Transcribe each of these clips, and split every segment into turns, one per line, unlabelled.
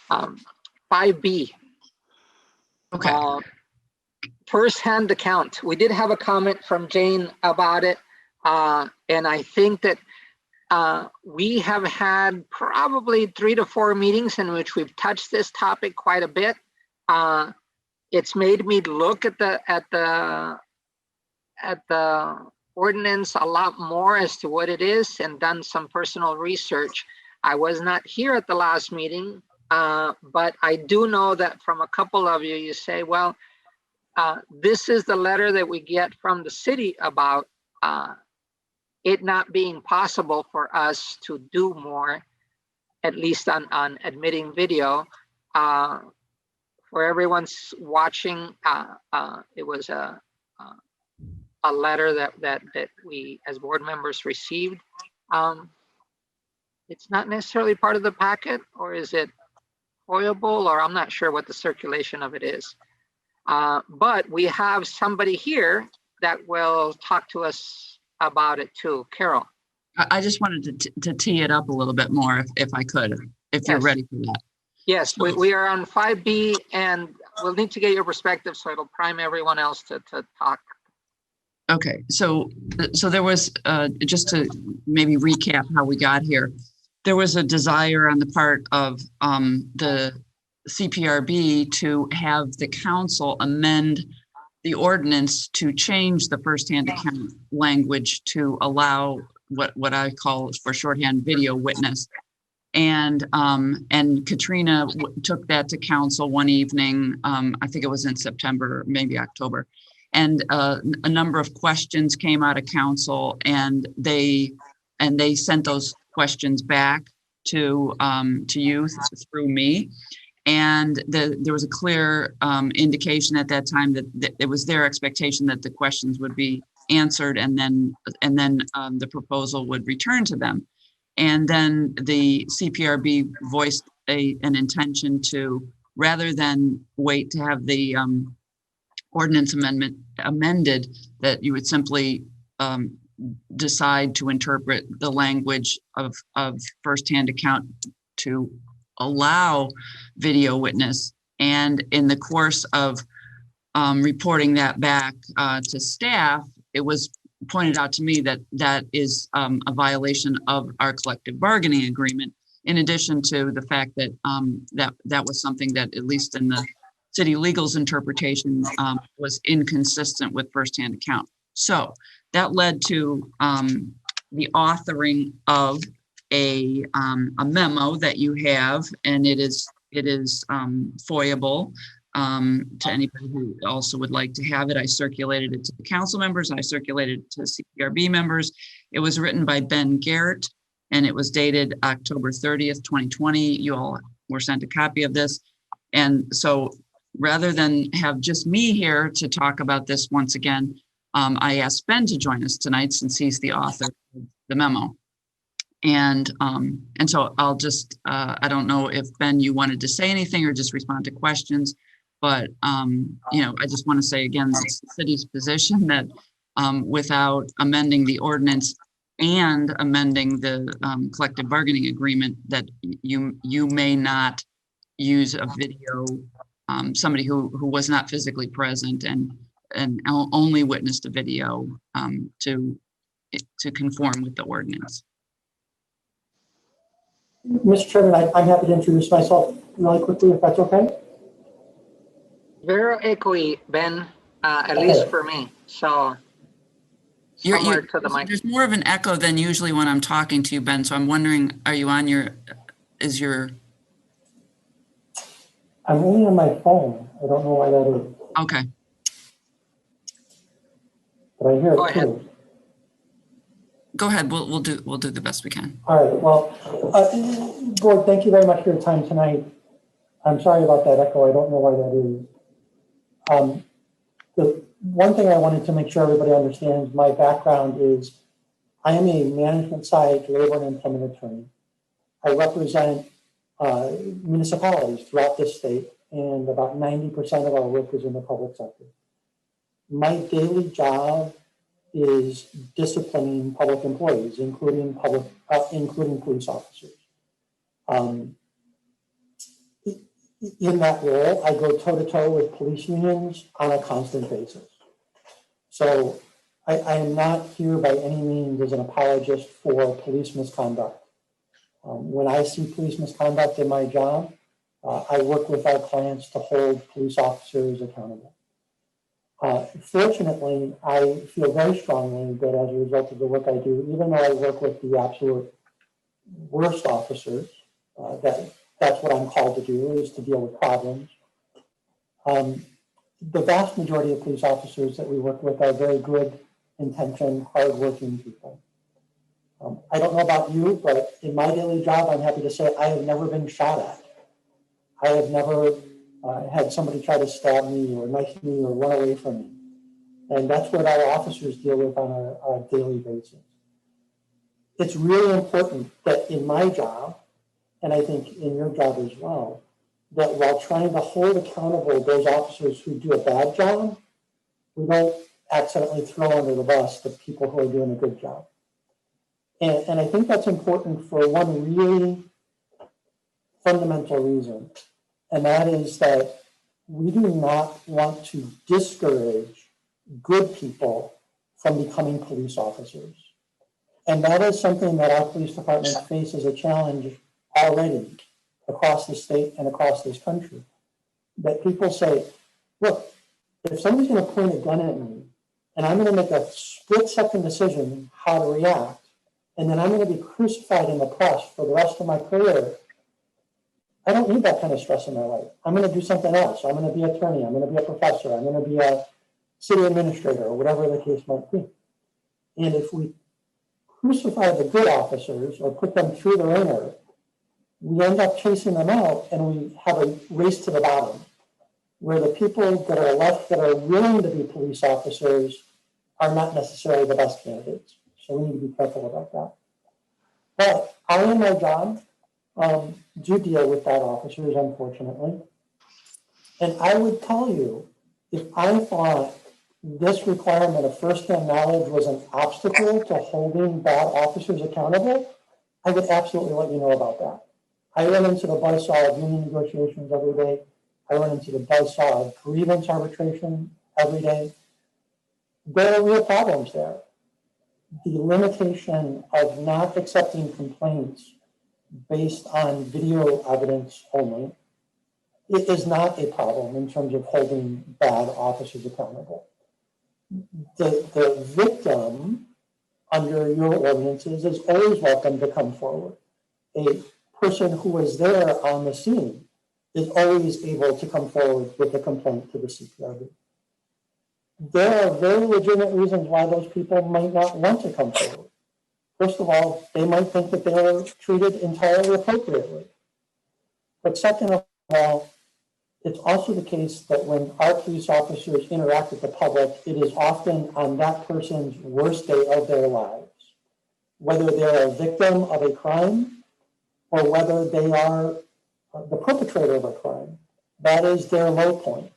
5B.
Okay.
First-hand account. We did have a comment from Jane about it, and I think that we have had probably 3 to 4 meetings in which we've touched this topic quite a bit. It's made me look at the ordinance a lot more as to what it is and done some personal research. I was not here at the last meeting, but I do know that from a couple of you, you say, well, this is the letter that we get from the city about it not being possible for us to do more, at least on admitting video. For everyone's watching, it was a letter that we as board members received. It's not necessarily part of the packet, or is it foilable, or I'm not sure what the circulation of it is. But we have somebody here that will talk to us about it too. Carol.
I just wanted to tee it up a little bit more if I could, if you're ready for that.
Yes, we are on 5B, and we'll need to get your perspective so it'll prime everyone else to talk.
Okay, so there was, just to maybe recap how we got here, there was a desire on the part of the CPRB to have the council amend the ordinance to change the first-hand account language to allow what I call for shorthand video witness. And Katrina took that to council one evening. I think it was in September, maybe October. And a number of questions came out of council, and they sent those questions back to you through me. And there was a clear indication at that time that it was their expectation that the questions would be answered, and then the proposal would return to them. And then the CPRB voiced an intention to, rather than wait to have the ordinance amendment amended, that you would simply decide to interpret the language of first-hand account to allow video witness. And in the course of reporting that back to staff, it was pointed out to me that that is a violation of our collective bargaining agreement, in addition to the fact that that was something that, at least in the city legal's interpretation, was inconsistent with first-hand account. So that led to the authoring of a memo that you have, and it is foiable to anybody who also would like to have it. I circulated it to the council members. I circulated it to CPRB members. It was written by Ben Garrett, and it was dated October 30th, 2020. You all were sent a copy of this. And so rather than have just me here to talk about this once again, I asked Ben to join us tonight since he's the author of the memo. And so I'll just, I don't know if Ben, you wanted to say anything or just respond to questions, but, I just want to say again, it's the city's position that without amending the ordinance and amending the collective bargaining agreement, that you may not use a video, somebody who was not physically present and only witnessed a video to conform with the ordinance.
Mr. Chairman, I'm happy to introduce myself really quickly, if that's okay.
Very echoey, Ben, at least for me. So somewhere to the mic.
There's more of an echo than usually when I'm talking to you, Ben. So I'm wondering, are you on
I'm only on my phone. I don't know why that is.
Okay.
But I hear it too.
Go ahead. We'll do the best we can.
All right. Well, board, thank you very much for your time tonight. I'm sorry about that echo. I don't know why that is. The one thing I wanted to make sure everybody understands, my background is I am a management side labor and employment attorney. I represent municipalities throughout this state, and about 90% of our work is in the public sector. My daily job is disciplining public employees, including police officers. in that role, I go toe to toe with police unions on a constant basis. So I am not here by any means as an apologist for police misconduct. When I see police misconduct in my job, I work with our clients to hold police officers accountable. Fortunately, I feel very strongly that as a result of the work I do, even though I work with the absolute worst officers, that's what I'm called to do, is to deal with problems. The vast majority of police officers that we work with are very good intentioned, hardworking people. I don't know about you, but in my daily job, I'm happy to say I have never been shot at. I have never had somebody try to stab me or knife me or run away from me. And that's what our officers deal with on a daily basis. It's really important that in my job, and I think in your job as well, that while trying to hold accountable those officers who do a bad job, we don't accidentally throw under the bus the people who are doing a good job. And I think that's important for one really fundamental reason, and that is that we do not want to discourage good people from becoming police officers. And that is something that our police department faces a challenge already across the state and across this country. That people say, look, if somebody's going to point a gun at me and I'm going to make a split-second decision how to react, and then I'm going to be crucified in the press for the rest of my career, I don't need that kind of stress in my life. I'm going to do something else. I'm going to be an attorney. I'm going to be a professor. I'm going to be a city administrator, or whatever the case might be. And if we crucify the good officers or put them through the ringer, we end up chasing them out, and we have a race to the bottom, where the people that are left that are willing to be police officers are not necessarily the best candidates. So we need to be careful about that. But I, in my job, do deal with bad officers, unfortunately. And I would tell you, if I thought this requirement of first-hand knowledge was an obstacle to holding bad officers accountable, I would absolutely let you know about that. I run into the buzzsaw of union negotiations every day. I run into the buzzsaw of grievance arbitration every day. There are real problems there. The limitation of not accepting complaints based on video evidence only, it is not a problem in terms of holding bad officers accountable. The victim under your ordinances is always welcome to come forward. A person who was there on the scene is always able to come forward with a complaint to the CPRB. There are very legitimate reasons why those people might not want to come forward. First of all, they might think that they were treated entirely appropriately. But second of all, it's also the case that when our police officers interact with the public, it is often on that person's worst day of their lives, whether they're a victim of a crime or whether they are the perpetrator of a crime. That is their low point.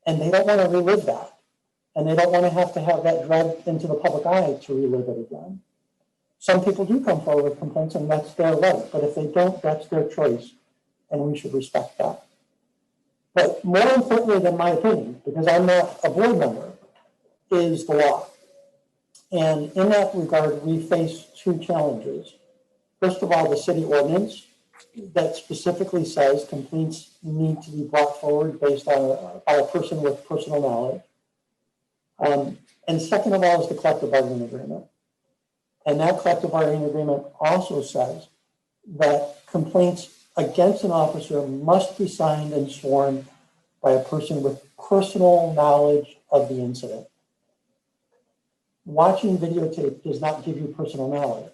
And they don't want to relive that. And they don't want to have that dragged into the public eye to relive it again. Some people do come forward with complaints, and that's their right. But if they don't, that's their choice, and we should respect that. But more importantly than my opinion, because I'm not a board member, is the law. And in that regard, we face two challenges. First of all, the city ordinance that specifically says complaints need to be brought forward based on by a person with personal knowledge. And second of all is the collective bargaining agreement. And that collective bargaining agreement also says that complaints against an officer must be signed and sworn by a person with personal knowledge of the incident. Watching videotape does not give you personal knowledge.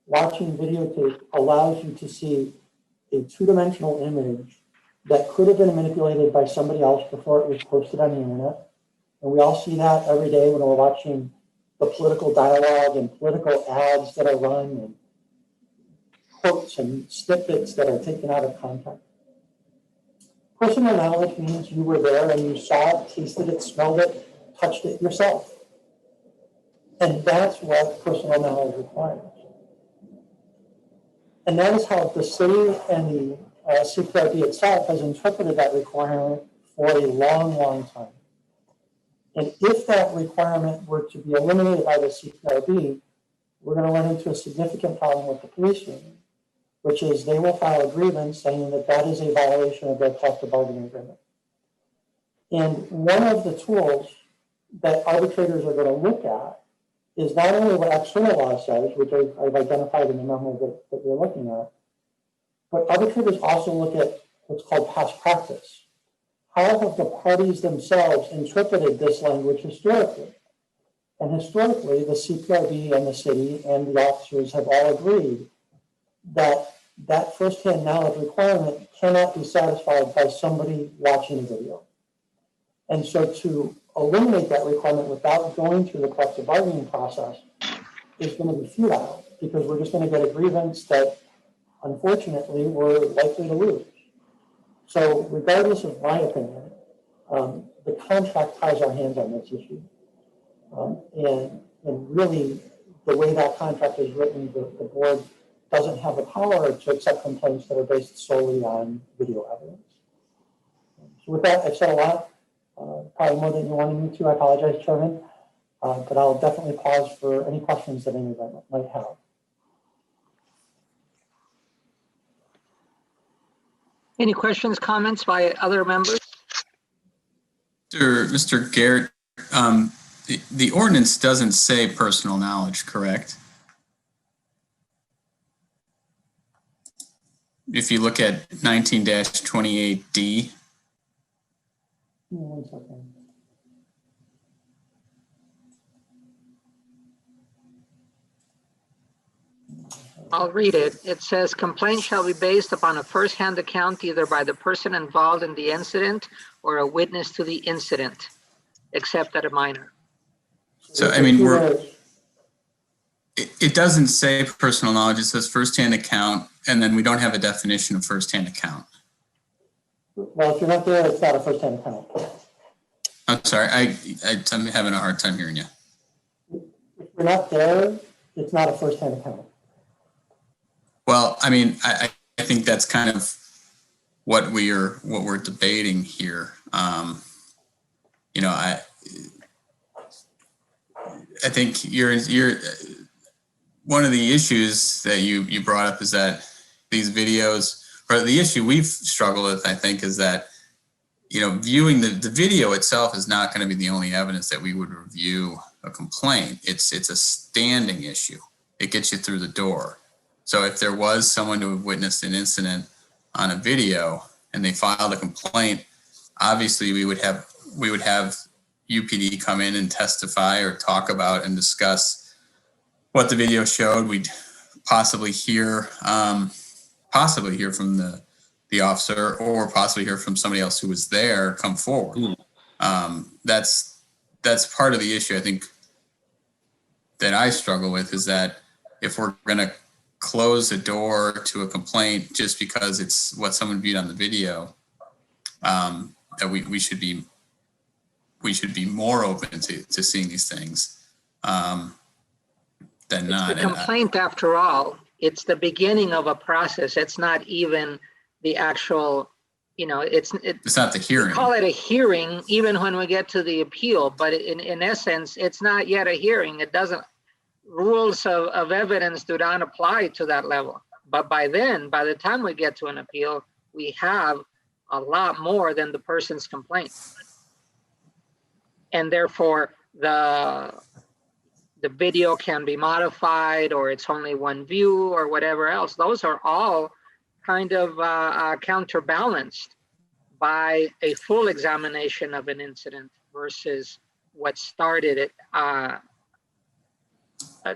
Watching videotape allows you to see a two-dimensional image that could have been manipulated by somebody else before it was posted on the internet. And we all see that every day when we're watching the political dialogue and political ads that are run and quotes and snippets that are taken out of context. Personal knowledge means you were there and you saw it, tasted it, smelled it, touched it yourself. And that's what personal knowledge requires. And that is how the city and the CPRB itself has interpreted that requirement for a long, long time. And if that requirement were to be eliminated by the CPRB, we're going to run into a significant problem with the police union, which is they will file a grievance saying that that is a violation of their collective bargaining agreement. And one of the tools that arbitrators are going to look at is not only what external law says, which I've identified in the memo that we're looking at, but arbitrators also look at what's called past practice. How have the parties themselves interpreted this language historically? And historically, the CPRB and the city and the officers have all agreed that that firsthand knowledge requirement cannot be satisfied by somebody watching a video. And so to eliminate that requirement without going through the collective bargaining process is going to be futile, because we're just going to get a grievance that unfortunately we're likely to lose. So regardless of my opinion, the contract ties our hands on this issue. And really, the way that contract is written, the board doesn't have the power to accept complaints that are based solely on video evidence. So with that, I've said a lot, probably more than you wanted me to. I apologize, Chairman, but I'll definitely pause for any questions that any of them might have.
Any questions, comments by other members?
Mr. Garrett, the ordinance doesn't say personal knowledge, correct? If you look at 19-28D.
One second.
I'll read it. It says, complaint shall be based upon a first-hand account either by the person involved in the incident or a witness to the incident, except that a minor.
So, I mean, it doesn't say personal knowledge. It says first-hand account, and then we don't have a definition of first-hand account.
Well, if you're not there, it's not a first-hand account.
I'm sorry, I'm having a hard time hearing you.
If you're not there, it's not a first-hand account.
Well, I mean, I think that's kind of what we're debating here. You know, I think you're one of the issues that you brought up is that these videos, or the issue we've struggled with, I think, is that, you know, viewing the video itself is not going to be the only evidence that we would review a complaint. It's a standing issue. It gets you through the door. So if there was someone who had witnessed an incident on a video and they filed a complaint, obviously we would have UPD come in and testify or talk about and discuss what the video showed. We'd possibly hear from the officer, or possibly hear from somebody else who was there come forward. That's part of the issue I think that I struggle with, is that if we're going to close the door to a complaint just because it's what someone viewed on the video, that we should be more open to seeing these things than not.
It's the complaint, after all. It's the beginning of a process. It's not even the actual, you know, it's
not the hearing.
We call it a hearing even when we get to the appeal, but in essence, it's not yet a hearing. It doesn't, rules of evidence do not apply to that level. But by the time we get to an appeal, we have a lot more than the person's complaint. And therefore, the video can be modified, or it's only one view, or whatever else. Those are all kind of counterbalanced by a full examination of an incident versus what started it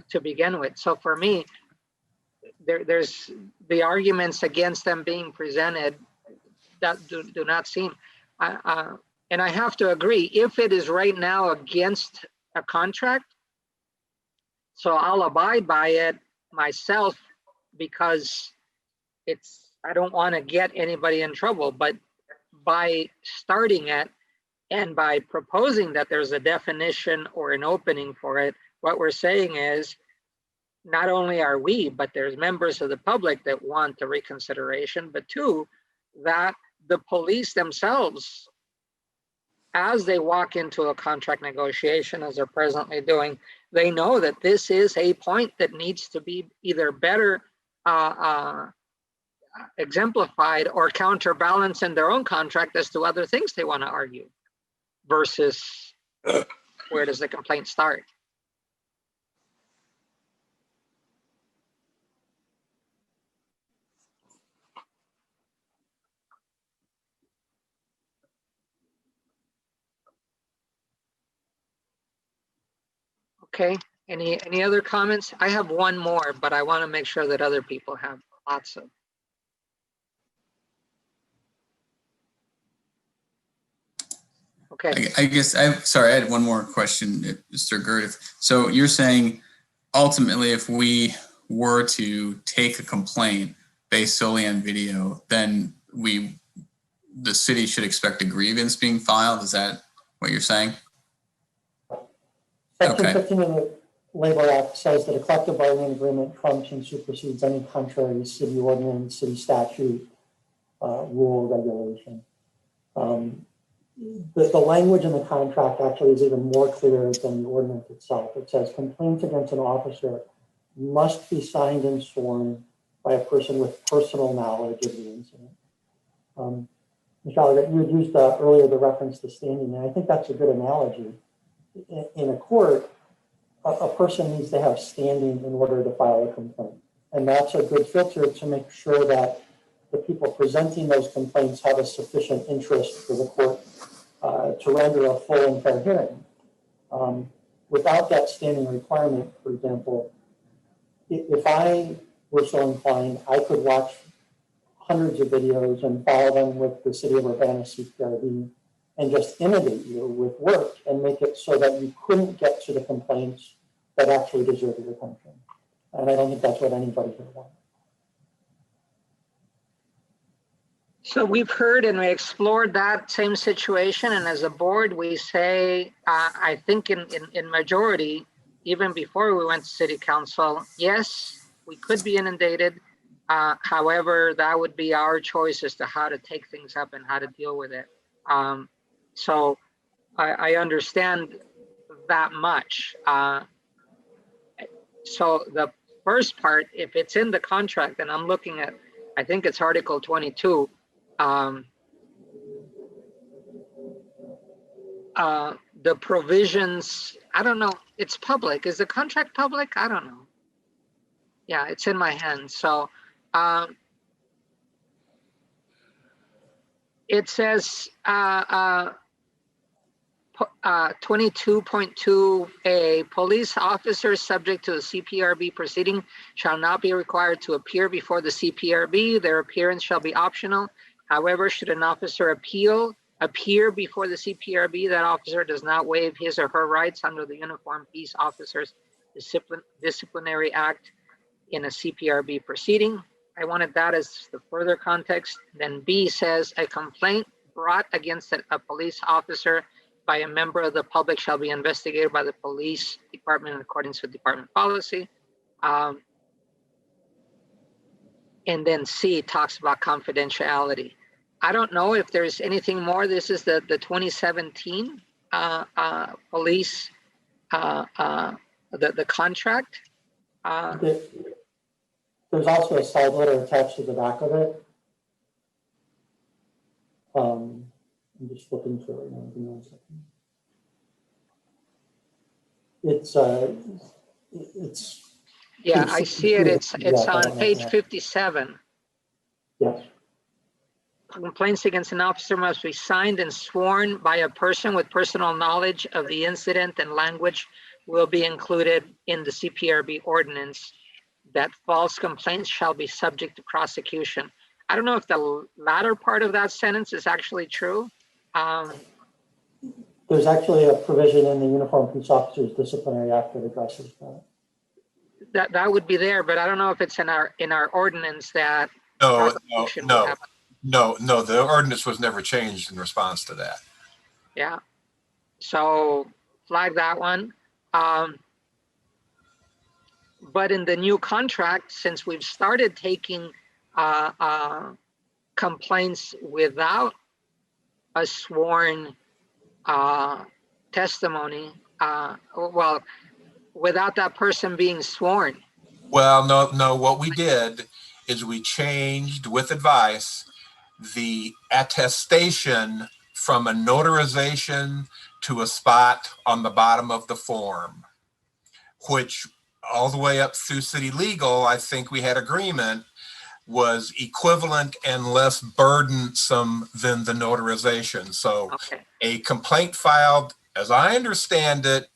to begin with. So for me, there's the arguments against them being presented that do not seem, and I have to agree, if it is right now against a contract, so I'll abide by it myself, because I don't want to get anybody in trouble. But by starting it and by proposing that there's a definition or an opening for it, what we're saying is, not only are we, but there's members of the public that want the reconsideration, but two, that the police themselves, as they walk into a contract negotiation, as they're presently doing, they know that this is a point that needs to be either better exemplified or counterbalanced in their own contract as to other things they want to argue, versus where does the complaint start? Okay, any other comments? I have one more, but I want to make sure that other people have lots of. Okay.
I guess sorry, I had one more question, Mr. Gert. So you're saying ultimately, if we were to take a complaint based solely on video, then the city should expect a grievance being filed? Is that what you're saying?
Section
Okay.
15 of the Labor Act says that a collective bargaining agreement trumps and supersedes any contrary city ordinance, city statute, rule, regulation. The language in the contract actually is even more clear than the ordinance itself. It says complaints against an officer must be signed and sworn by a person with personal knowledge of the incident. Michelle, you had used earlier the reference to standing, and I think that's a good analogy. In a court, a person needs to have standing in order to file a complaint. And that's a good filter to make sure that the people presenting those complaints have a sufficient interest for the court to render a full and fair hearing. Without that standing requirement, for example, if I were so inclined, I could watch hundreds of videos and follow them with the city of Urbana CPRB and just inundate you with work and make it so that you couldn't get to the complaints that actually deserve your attention. And I don't think that's what anybody here wants.
So we've heard and we explored that same situation, and as a board, we say, I think in majority, even before we went to city council, yes, we could be inundated. However, that would be our choice as to how to take things up and how to deal with it. So I understand that much. So the first part, if it's in the contract, and I'm looking at, I think it's Article 22, the provisions, I don't know, it's public. Is the contract public? I don't know. Yeah, it's in my hand. So it says 22.2A, police officers subject to the CPRB proceeding shall not be required to appear before the CPRB. Their appearance shall be optional. However, should an officer appear before the CPRB, that officer does not waive his or her rights under the Uniform Peace Officers Disciplinary Act in a CPRB proceeding. I wanted that as the further context. Then B says a complaint brought against a police officer by a member of the public shall be investigated by the police department in accordance with department policy. And then C talks about confidentiality. I don't know if there's anything more. This is the 2017 police, the contract.
There's also a side letter attached to the back of it. I'm just looking through it now. Give me 1 second. It's
yeah, I see it. It's on page 57.
Yes.
Complaints against an officer must be signed and sworn by a person with personal knowledge of the incident, and language will be included in the CPRB ordinance that false complaints shall be subject to prosecution. I don't know if the latter part of that sentence is actually true.
There's actually a provision in the Uniform Peace Officers Disciplinary Act that addresses that.
That would be there, but I don't know if it's in our ordinance that.
No, the ordinance was never changed in response to that.
Yeah, so flag that one. But in the new contract, since we've started taking complaints without a sworn testimony, well, without that person being sworn.
Well, no, what we did is we changed with advice the attestation from a notarization to a spot on the bottom of the form, which all the way up through city legal, I think we had agreement was equivalent and less burdensome than the notarization. So
Okay.
a complaint filed, as I understand it,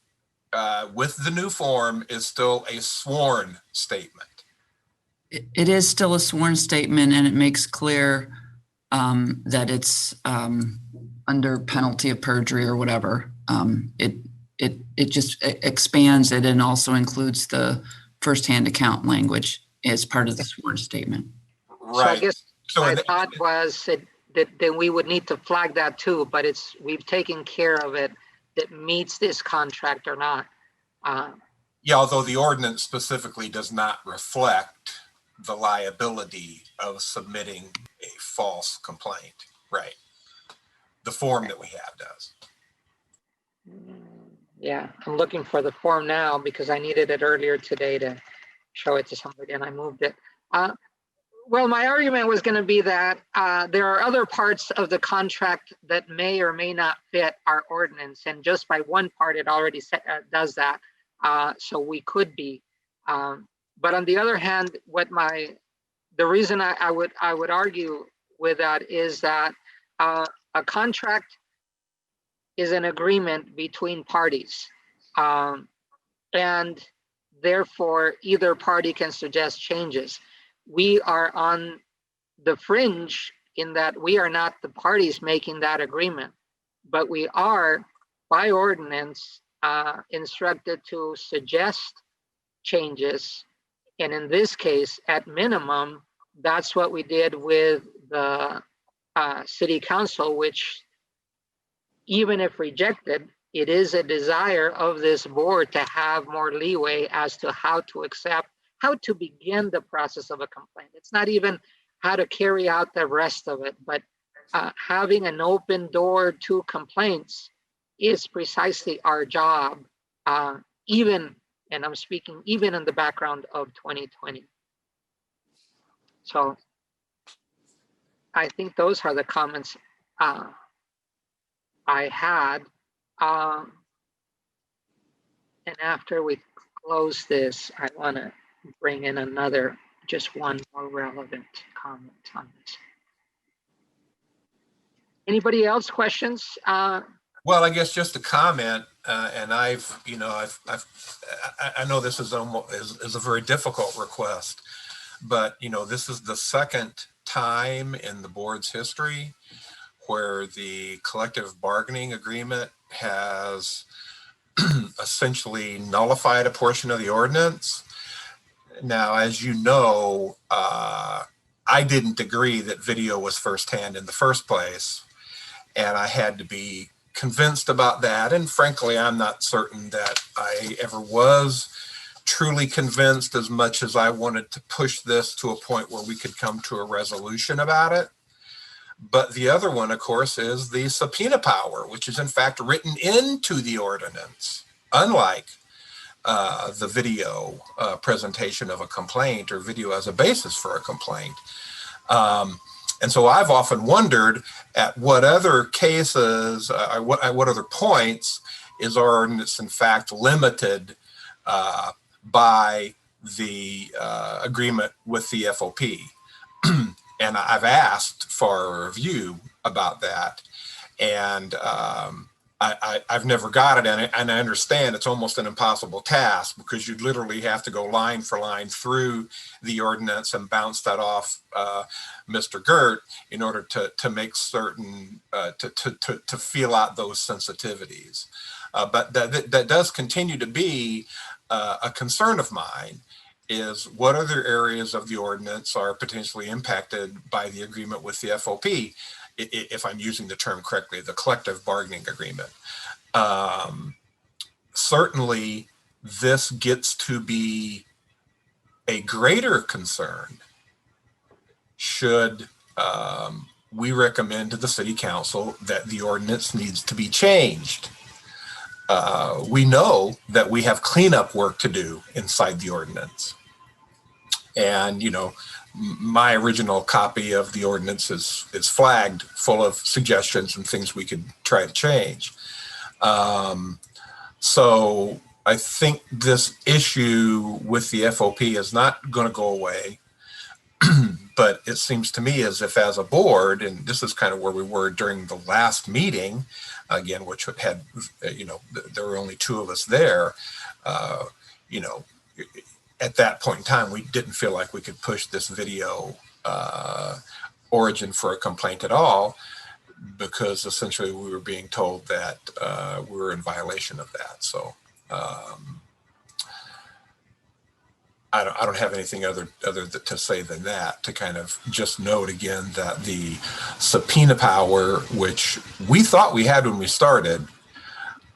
with the new form is still a sworn statement.
It is still a sworn statement, and it makes clear that it's under penalty of perjury or whatever. It just expands it and also includes the firsthand account language as part of the sworn statement.
Right.
So I guess
So
my thought was that we would need to flag that too, but we've taken care of it, that meets this contract or not.
yeah, although the ordinance specifically does not reflect the liability of submitting a false complaint. Right. The form that we have does.
Yeah, I'm looking for the form now because I needed it earlier today to show it to somebody and I moved it. Well, my argument was going to be that there are other parts of the contract that may or may not fit our ordinance, and just by one part, it already does that. So we could be. But on the other hand, the reason I would argue with that is that a contract is an agreement between parties, and therefore either party can suggest changes. We are on the fringe in that we are not the parties making that agreement, but we are by ordinance instructed to suggest changes. And in this case, at minimum, that's what we did with the city council, which even if rejected, it is a desire of this board to have more leeway as to how to begin the process of a complaint. It's not even how to carry out the rest of it, but having an open door to complaints is precisely our job, even, and I'm speaking even in the background of 2020. So I think those are the comments I had. And after we close this, I want to bring in just one more relevant comment on this. Anybody else questions?
Well, I guess just a comment, and I know this is a very difficult request, but this is the second time in the board's history where the collective bargaining agreement has essentially nullified a portion of the ordinance. Now, as you know, I didn't agree that video was firsthand in the first place, and I had to be convinced about that. And frankly, I'm not certain that I ever was truly convinced, as much as I wanted to push this to a point where we could come to a resolution about it. But the other one, of course, is the subpoena power, which is in fact written into the ordinance, unlike the video presentation of a complaint or video as a basis for a complaint. And so I've often wondered at what other cases, what other points is our ordinance in fact limited by the agreement with the FOP. And I've asked for a review about that, and I've never got it. And I understand it's almost an impossible task, because you'd literally have to go line for line through the ordinance and bounce that off Mr. Gert in order to make certain, to feel out those sensitivities. But that does continue to be a concern of mine, is what other areas of the ordinance are potentially impacted by the agreement with the FOP, if I'm using the term correctly, the collective bargaining agreement. Certainly, this gets to be a greater concern should we recommend to the city council that the ordinance needs to be changed. We know that we have cleanup work to do inside the ordinance. And, you know, my original copy of the ordinance is flagged full of suggestions and things we could try to change. So I think this issue with the FOP is not going to go away. But it seems to me as if as a board, and this is kind of where we were during the last meeting, again, which had, you know, there were only two of us there, you know, at that point in time, we didn't feel like we could push this video origin for a complaint at all, because essentially we were being told that we were in violation of that. So I don't have anything other to say than that, to kind of just note again that the subpoena power, which we thought we had when we started,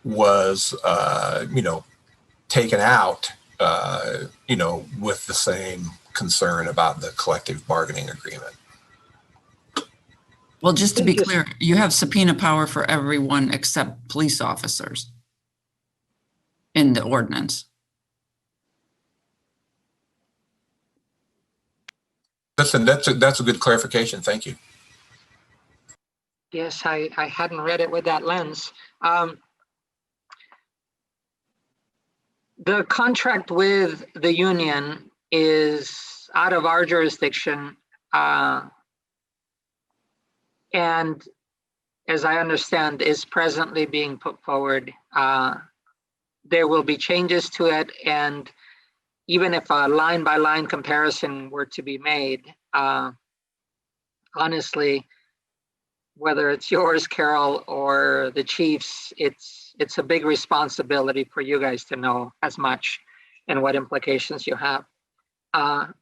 was, you know, taken out, you know, with the same concern about the collective bargaining agreement.
Well, just to be clear, you have subpoena power for everyone except police officers in the ordinance.
Listen, that's a good clarification. Thank you.
Yes, I hadn't read it with that lens. The contract with the union is out of our jurisdiction. And as I understand, is presently being put forward. There will be changes to it, and even if a line-by-line comparison were to be made, honestly, whether it's yours, Carol, or the chief's, it's a big responsibility for you guys to know as much and what implications you have.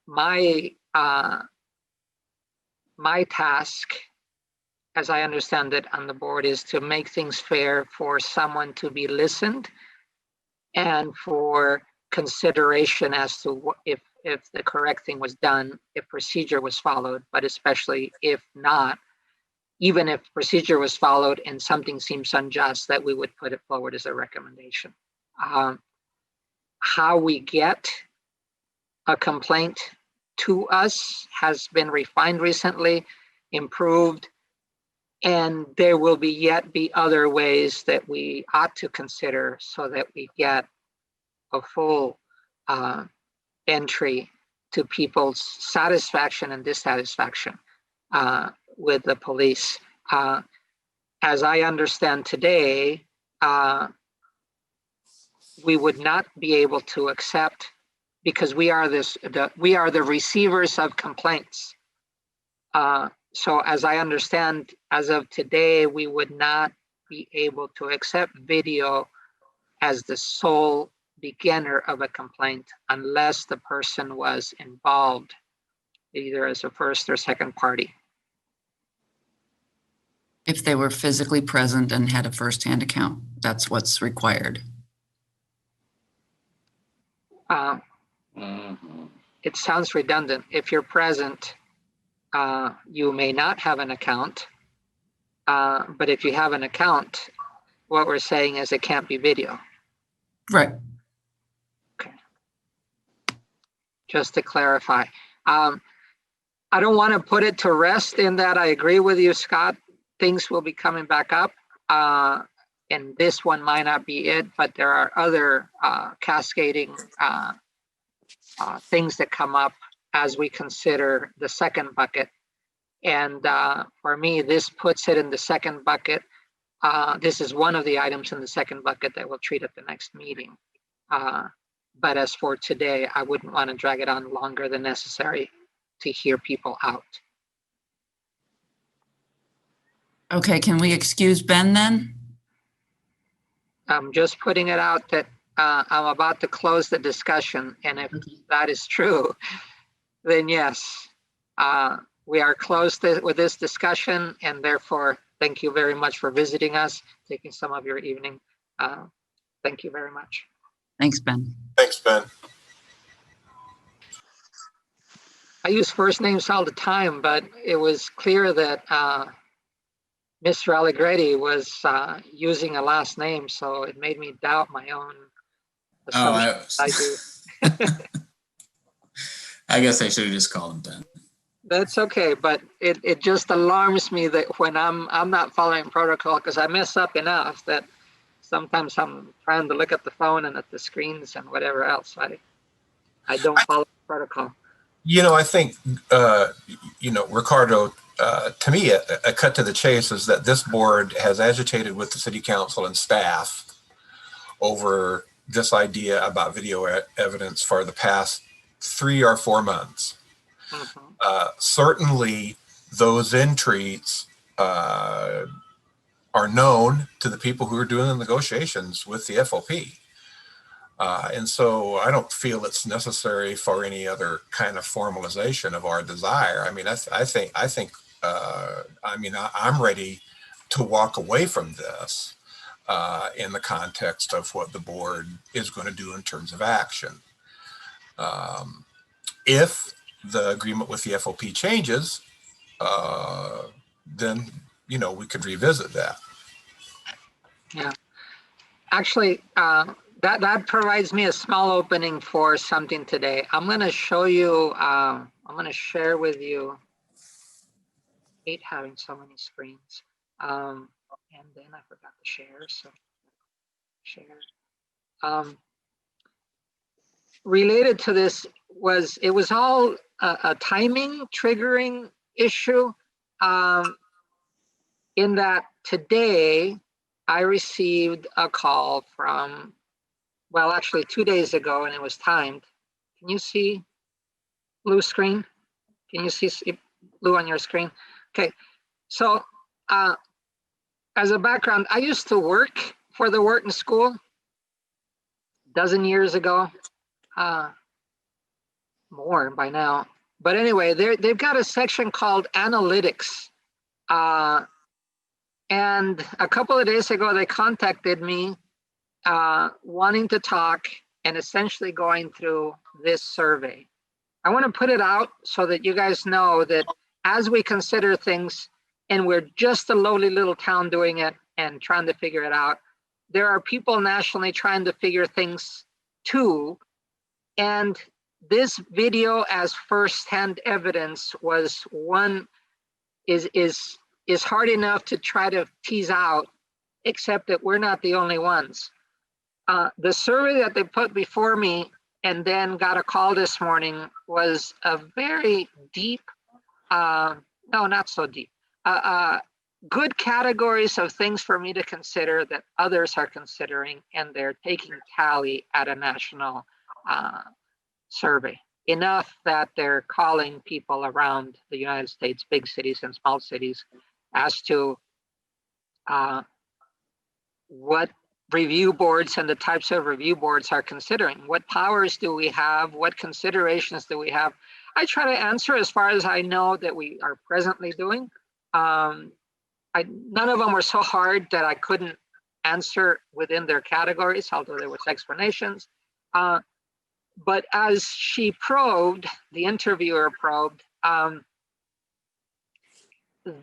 My task, as I understand it on the board, is to make things fair for someone to be listened and for consideration as to what, if the correct thing was done, if procedure was followed, but especially if not, even if procedure was followed and something seems unjust, that we would put it forward as a recommendation. How we get a complaint to us has been refined recently, improved, and there will yet be other ways that we ought to consider so that we get a full entry to people's satisfaction and dissatisfaction with the police. As I understand today, we would not be able to accept, because we are the receivers of complaints. So as I understand, as of today, we would not be able to accept video as the sole beginner of a complaint unless the person was involved either as a first or second party.
If they were physically present and had a firsthand account, that's what's required.
It sounds redundant. If you're present, you may not have an account, but if you have an account, what we're saying is it can't be video.
Right.
Okay. Just to clarify. I don't want to put it to rest in that I agree with you, Scott. Things will be coming back up, and this one might not be it, but there are other cascading things that come up as we consider the second bucket. And for me, this puts it in the second bucket. This is one of the items in the second bucket that we'll treat at the next meeting. But as for today, I wouldn't want to drag it on longer than necessary to hear people out.
Okay, can we excuse Ben then?
I'm just putting it out that I'm about to close the discussion, and if that is true, then yes, we are closed with this discussion, and therefore, thank you very much for visiting us, taking some of your evening. Thank you very much.
Thanks, Ben.
Thanks, Ben.
I use first names all the time, but it was clear that Mr. Allegretti was using a last name, so it made me doubt my own assumptions I do.
I guess I should have just called him Ben.
That's okay, but it just alarms me that when I'm not following protocol, because I mess up enough that sometimes I'm trying to look at the phone and at the screens and whatever else. I don't follow protocol.
I think, Ricardo, to me, a cut to the chase is that this board has agitated with the city council and staff over this idea about video evidence for the past 3 or 4 months. Mm-hmm. Certainly, those entries are known to the people who are doing the negotiations with the FOP. And so I don't feel it's necessary for any other kind of formalization of our desire. I mean, I'm ready to walk away from this in the context of what the board is going to do in terms of action. If the agreement with the FOP changes, then, we could revisit that.
Yeah. Actually, that provides me a small opening for something today. I'm going to show you, I'm going to share with you. I hate having so many screens. And then I forgot to share, so share. Related to this it was all a timing triggering issue, in that today I received a call from, well, actually 2 days ago, and it was timed. Can you see blue screen? Can you see blue on your screen? Okay, so as a background, I used to work for the Wharton School a dozen years ago, more by now. But anyway, they've got a section called analytics. And a couple of days ago, they contacted me wanting to talk and essentially going through this survey. I want to put it out so that you guys know that as we consider things, and we're just a lowly little town doing it and trying to figure it out, there are people nationally trying to figure things too. And this video as firsthand evidence was one is hard enough to try to tease out, except that we're not the only ones. The survey that they put before me and then got a call this morning was a very deep, no, not so deep, good categories of things for me to consider that others are considering, and they're taking tally at a national survey. Enough that they're calling people around the United States, big cities and small cities, as to what review boards and the types of review boards are considering. What powers do we have? What considerations do we have? I try to answer as far as I know that we are presently doing. None of them were so hard that I couldn't answer within their categories, although there was explanations. But as she probed, the interviewer probed,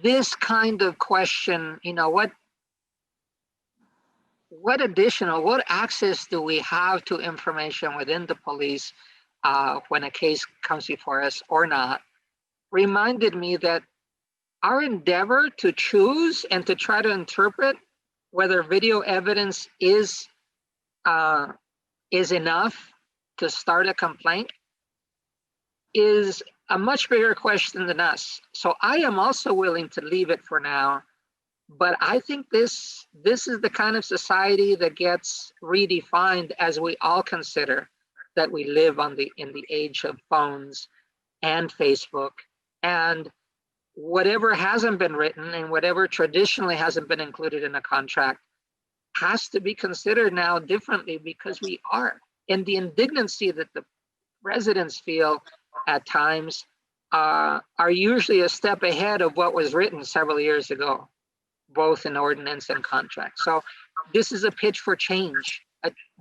this kind of question, what additional, what access do we have to information within the police when a case comes before us or not, reminded me that our endeavor to choose and to try to interpret whether video evidence is enough to start a complaint is a much bigger question than us. So I am also willing to leave it for now, but I think this is the kind of society that gets redefined as we all consider that we live in the age of phones and Facebook, and whatever hasn't been written and whatever traditionally hasn't been included in a contract has to be considered now differently because we are. And the indignancy that the residents feel at times are usually a step ahead of what was written several years ago, both in ordinance and contract. So this is a pitch for change,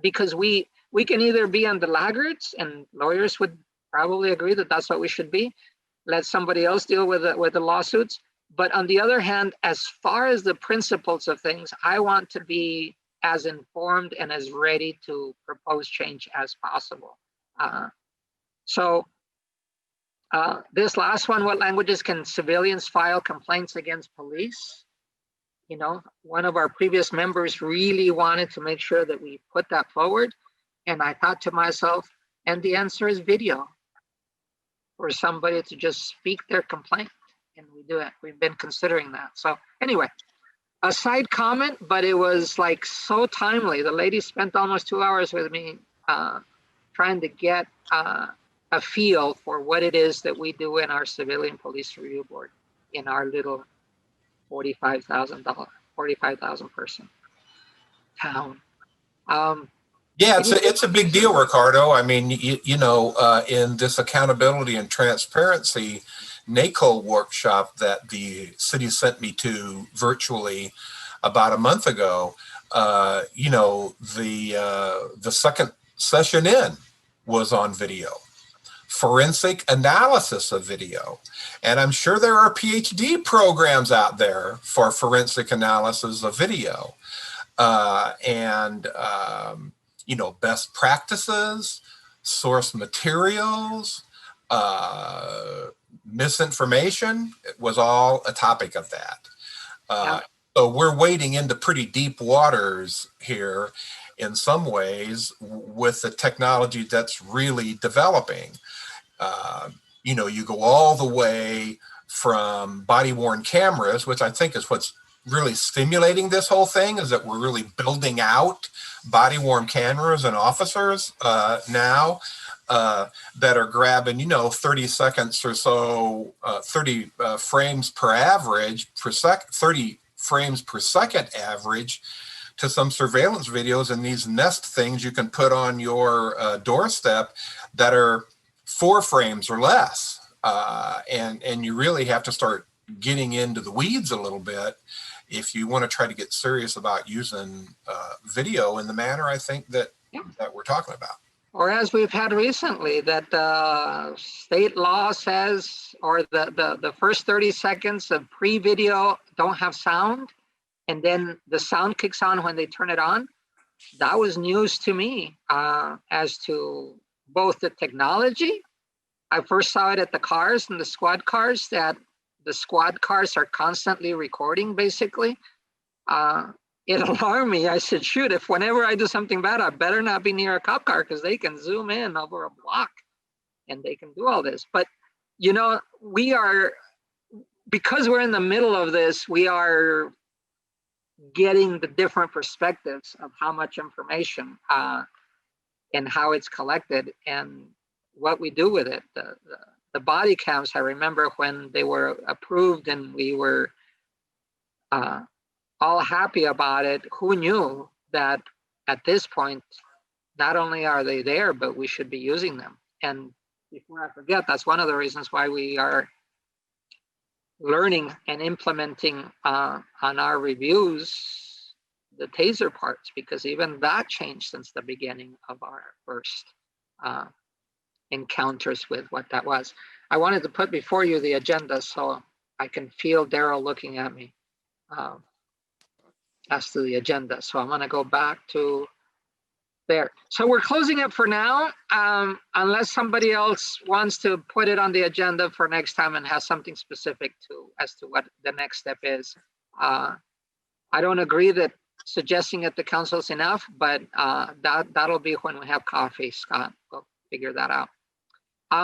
because we can either be on the laggards, and lawyers would probably agree that that's what we should be, let somebody else deal with the lawsuits. But on the other hand, as far as the principles of things, I want to be as informed and as ready to propose change as possible. This last one, what languages can civilians file complaints against police? You know, one of our previous members really wanted to make sure that we put that forward. And I thought to myself, and the answer is video, for somebody to just speak their complaint. And we do it. We've been considering that. So anyway, a side comment, but it was like so timely. The lady spent almost 2 hours with me trying to get a feel for what it is that we do in our civilian police review board in our little 45,000 person town.
Yeah, it's a big deal, Ricardo. I mean, you know, in this accountability and transparency NACO workshop that the city sent me to virtually about a month ago, you know, the second session in was on video, forensic analysis of video. And I'm sure there are PhD programs out there for forensic analysis of video. You know, best practices, source materials, misinformation, it was all a topic of that. So we're wading into pretty deep waters here in some ways with the technology that's really developing. You know, you go all the way from body-worn cameras, which I think is what's really stimulating this whole thing, is that we're really building out body-worn cameras and officers now that are grabbing, you know, 30 seconds or so, 30 frames per average, 30 frames per second average to some surveillance videos and these Nest things you can put on your doorstep that are 4 frames or less. And you really have to start getting into the weeds a little bit if you want to try to get serious about using video in the manner I think that we're talking about.
Or as we've had recently, that state law says, or the first 30 seconds of pre-video don't have sound, and then the sound kicks on when they turn it on. That was news to me as to both the technology. I first saw it at the cars and the squad cars, that the squad cars are constantly recording, basically. It alarmed me. I said, shoot, if whenever I do something bad, I better not be near a cop car because they can zoom in over a block and they can do all this. But, you know, we are, because we're in the middle of this, we are getting the different perspectives of how much information and how it's collected and what we do with it. The body cams, I remember when they were approved and we were all happy about it. Who knew that at this point, not only are they there, but we should be using them. And before I forget, that's one of the reasons why we are learning and implementing on our reviews the taser parts, because even that changed since the beginning of our first encounters with what that was. I wanted to put before you the agenda so I can feel Daryl looking at me as to the agenda. So I'm going to go back to there. So we're closing it for now, unless somebody else wants to put it on the agenda for next time and has something specific as to what the next step is. I don't agree that suggesting it to council is enough, but that'll be when we have coffee, Scott. We'll figure that out.